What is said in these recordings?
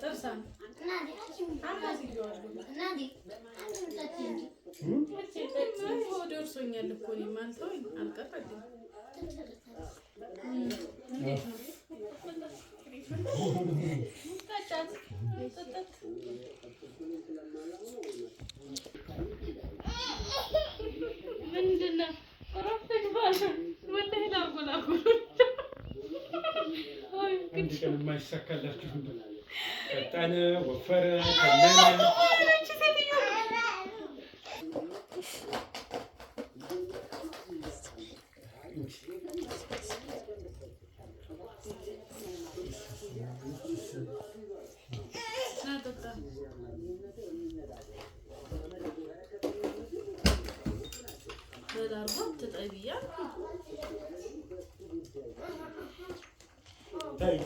ጥርሳን ደርሶኛል እኮ እኔማ አልተወኝ አልቀረልኝ። ምንድን ነው ወላሂ ላጎላጎል አንድ ቀን የማይሳካላችሁ ቀጣነ ወፈረ ከነነ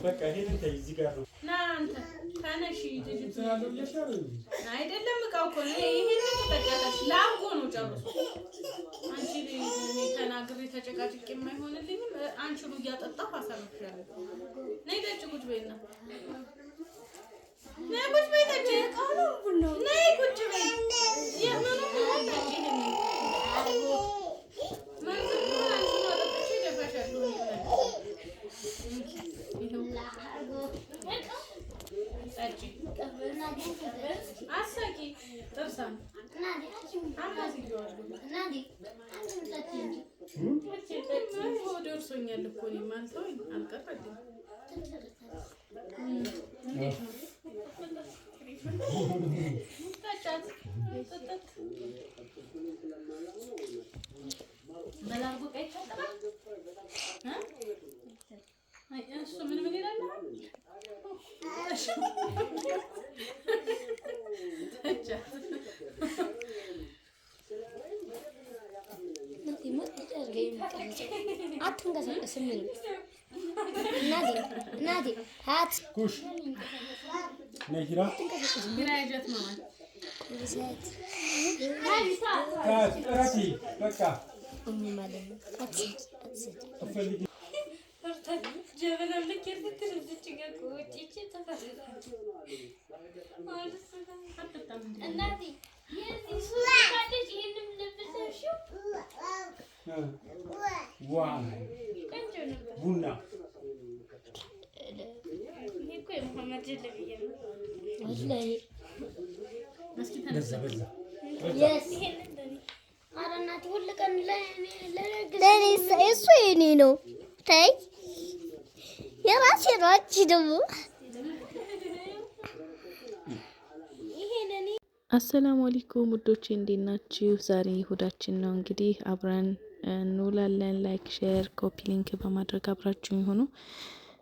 በቃ ሄደን ተይ እዚህ ጋር ነው ና አንተ ታነሺ አይደለም እቃው እኮ ነው ይሄን ተጠቃታሽ ላንጎ ነው ጨርሶ አንቺ ተናግሬ ተጨቃጭቄ የማይሆንልኝም አንቺ ነው እያጠጣሁ አሳልፍሻለሁ። ነይ ጠጪ ቁጭ በይና ነይ ቁጭ በይ ጠጪ ነይ ቁጭ በይ የምኑ ጠጪ አሳቂ ጥርሳን ደርሶኛል እኮ እኔማ አልተወኝ አልቀረልኝ። በላርጎ ቀይ እሱ ምን ይላል? አትንቀሳቀስም እናቴ ሀት ኩሽ ነይራ ግራጀት ማማን ታጥራቲ በቃ ማለት ነው። አፈልጊ ጀበናም ልክ የርትትርዝች ጋር ወጪቼ ተፈረደ እናቴ ቡና እሱ የኔ ነው። ተይ የራሴ ናች ደግሞ አሰላሙ አለይኩም ውዶቼ እንዴት ናችሁ? ዛሬ ይሁዳችን ነው እንግዲህ አብረን እንውላለን። ላይክ ሼር ኮፒ ሊንክ በማድረግ አብራችሁ ይሁኑ።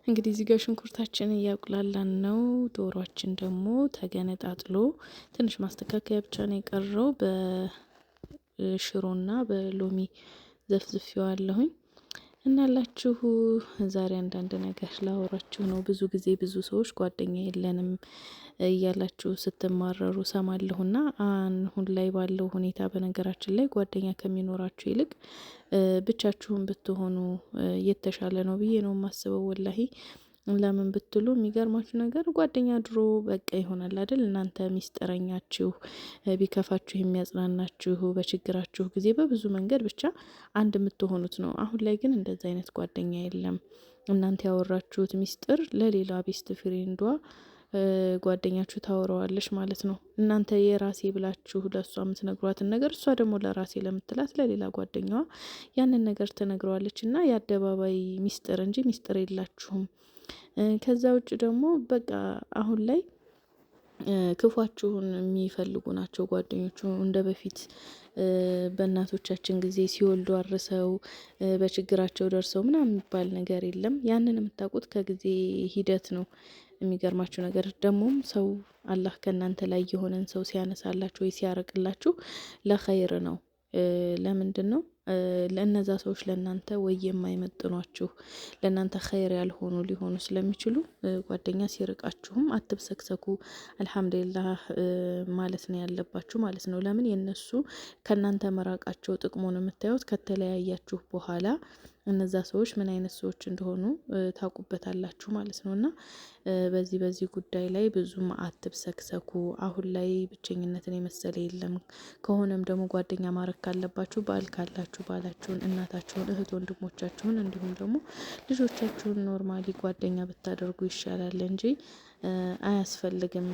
እንግዲህ እዚህ ጋር ሽንኩርታችን እያቁላላን ነው። ዶሯችን ደግሞ ተገነጣጥሎ ትንሽ ማስተካከያ ብቻ ነው የቀረው። በሽሮና በሎሚ ዘፍዝፌዋለሁኝ እናላችሁ ዛሬ አንዳንድ ነገር ላወራችሁ ነው። ብዙ ጊዜ ብዙ ሰዎች ጓደኛ የለንም እያላችሁ ስትማረሩ ሰማለሁና አሁን ላይ ባለው ሁኔታ በነገራችን ላይ ጓደኛ ከሚኖራችሁ ይልቅ ብቻችሁን ብትሆኑ የተሻለ ነው ብዬ ነው የማስበው። ወላሂ ለምን ብትሉ የሚገርማችሁ ነገር ጓደኛ ድሮ በቃ ይሆናል አይደል? እናንተ ሚስጥረኛችሁ፣ ቢከፋችሁ የሚያጽናናችሁ፣ በችግራችሁ ጊዜ በብዙ መንገድ ብቻ አንድ የምትሆኑት ነው። አሁን ላይ ግን እንደዛ አይነት ጓደኛ የለም። እናንተ ያወራችሁት ሚስጥር ለሌላ ቤስት ፍሬንዷ ጓደኛችሁ ታወራዋለች ማለት ነው። እናንተ የራሴ ብላችሁ ለሷ የምትነግሯትን ነገር እሷ ደግሞ ለራሴ ለምትላት ለሌላ ጓደኛዋ ያንን ነገር ትነግረዋለች እና የአደባባይ ሚስጥር እንጂ ሚስጥር የላችሁም። ከዛ ውጭ ደግሞ በቃ አሁን ላይ ክፏችሁን የሚፈልጉ ናቸው ጓደኞቹ። እንደ በፊት በእናቶቻችን ጊዜ ሲወልዱ አርሰው በችግራቸው ደርሰው ምናምን የሚባል ነገር የለም። ያንን የምታውቁት ከጊዜ ሂደት ነው። የሚገርማችሁ ነገር ደግሞም ሰው አላህ ከእናንተ ላይ የሆነን ሰው ሲያነሳላችሁ ወይ ሲያርቅላችሁ ለኸይር ነው። ለምንድን ነው? ለእነዛ ሰዎች ለእናንተ ወይ የማይመጥኗችሁ ለእናንተ ኸይር ያልሆኑ ሊሆኑ ስለሚችሉ ጓደኛ ሲርቃችሁም አትብሰክሰኩ፣ አልሐምዱሊላህ ማለት ነው ያለባችሁ ማለት ነው። ለምን የነሱ ከእናንተ መራቃቸው ጥቅሙን የምታዩት ከተለያያችሁ በኋላ እነዛ ሰዎች ምን አይነት ሰዎች እንደሆኑ ታውቁበታላችሁ ማለት ነው። እና በዚህ ጉዳይ ላይ ብዙም አትብሰክሰኩ። አሁን ላይ ብቸኝነትን የመሰለ የለም። ከሆነም ደግሞ ጓደኛ ማድረግ ካለባችሁ ባል ካላችሁ ባላችሁን፣ እናታችሁን፣ እህት ወንድሞቻችሁን እንዲሁም ደግሞ ልጆቻችሁን ኖርማሊ ጓደኛ ብታደርጉ ይሻላል እንጂ አያስፈልግም።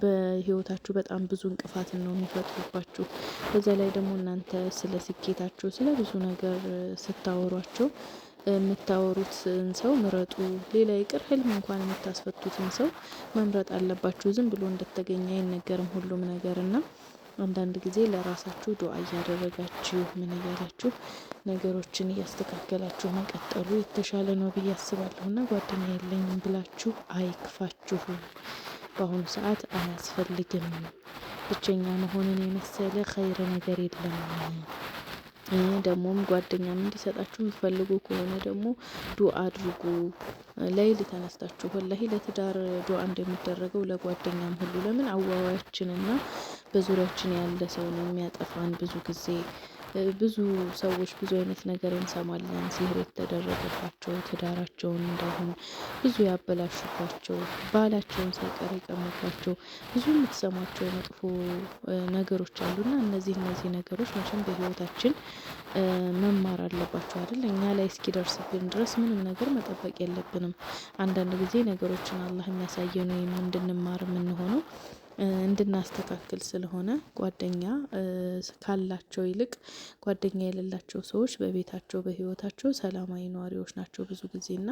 በህይወታችሁ በጣም ብዙ እንቅፋትን ነው የሚፈጥሩባችሁ። በዛ ላይ ደግሞ እናንተ ስለ ስኬታችሁ ስለ ብዙ ነገር ስታወሯቸው የምታወሩትን ሰው ምረጡ። ሌላ ይቅር ህልም እንኳን የምታስፈቱትን ሰው መምረጥ አለባችሁ። ዝም ብሎ እንደተገኘ አይነገርም ሁሉም ነገር እና አንዳንድ ጊዜ ለራሳችሁ ዱዓ እያደረጋችሁ ምን እያላችሁ ነገሮችን እያስተካከላችሁ መቀጠሉ የተሻለ ነው ብዬ አስባለሁ። እና ጓደኛ የለኝም ብላችሁ አይክፋችሁ። በአሁኑ ሰዓት አያስፈልግም። ብቸኛ መሆንን የመሰለ ኸይር ነገር የለም። ደግሞም ጓደኛም እንዲሰጣችሁ የምትፈልጉ ከሆነ ደግሞ ዱዓ አድርጉ። ሌሊት ተነስታችሁ ወላሂ ለትዳር ዱዓ እንደሚደረገው ለጓደኛም ሁሉ። ለምን አዋዋያችንና በዙሪያችን ያለ ሰው ነው የሚያጠፋን። ብዙ ጊዜ ብዙ ሰዎች ብዙ አይነት ነገር እንሰማለን። ሲህር የተደረገባቸው ትዳራቸውን እንዳሁን ብዙ ያበላሹባቸው፣ ባላቸውን ሳይቀር የቀሙባቸው ብዙ የምትሰሟቸው መጥፎ ነገሮች አሉና እነዚህ ነገሮች መቼም በህይወታችን መማር አለባቸው አይደል? እኛ ላይ እስኪደርስብን ድረስ ምንም ነገር መጠበቅ የለብንም። አንዳንድ ጊዜ ነገሮችን አላህ የሚያሳየን ወይም እንድንማር የምንሆነው እንድናስተካክል ስለሆነ ጓደኛ ካላቸው ይልቅ ጓደኛ የሌላቸው ሰዎች በቤታቸው በህይወታቸው ሰላማዊ ነዋሪዎች ናቸው ብዙ ጊዜና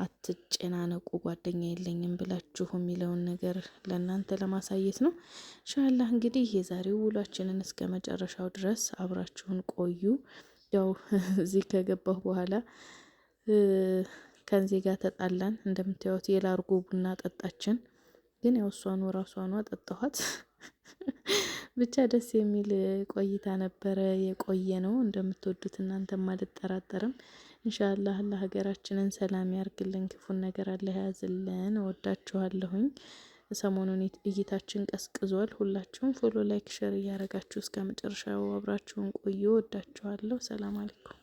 አትጨናነቁ። ጓደኛ የለኝም ብላችሁ የሚለውን ነገር ለእናንተ ለማሳየት ነው። ኢንሻአላህ እንግዲህ የዛሬው ውሏችንን እስከ መጨረሻው ድረስ አብራችሁን ቆዩ። ያው እዚህ ከገባሁ በኋላ ከዚህ ጋር ተጣላን። እንደምታዩት የላርጎ ቡና ጠጣችን። ግን ያው እሷኑ ራሷኑ አጠጣኋት። ብቻ ደስ የሚል ቆይታ ነበረ የቆየ ነው። እንደምትወዱት እናንተም አልጠራጠርም። ኢንሻአላህ አላህ ሀገራችንን ሰላም ያርግልን፣ ክፉን ነገር አላህ ያዝልን። እወዳችኋለሁኝ። ሰሞኑን እይታችን ቀዝቅዟል። ሁላችሁም ፎሎ፣ ላይክ፣ ሼር እያረጋችሁ እስከ መጨረሻው አብራችሁን ቆዩ። እወዳችኋለሁ። ሰላም አለይኩም።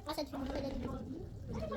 أسد في المحل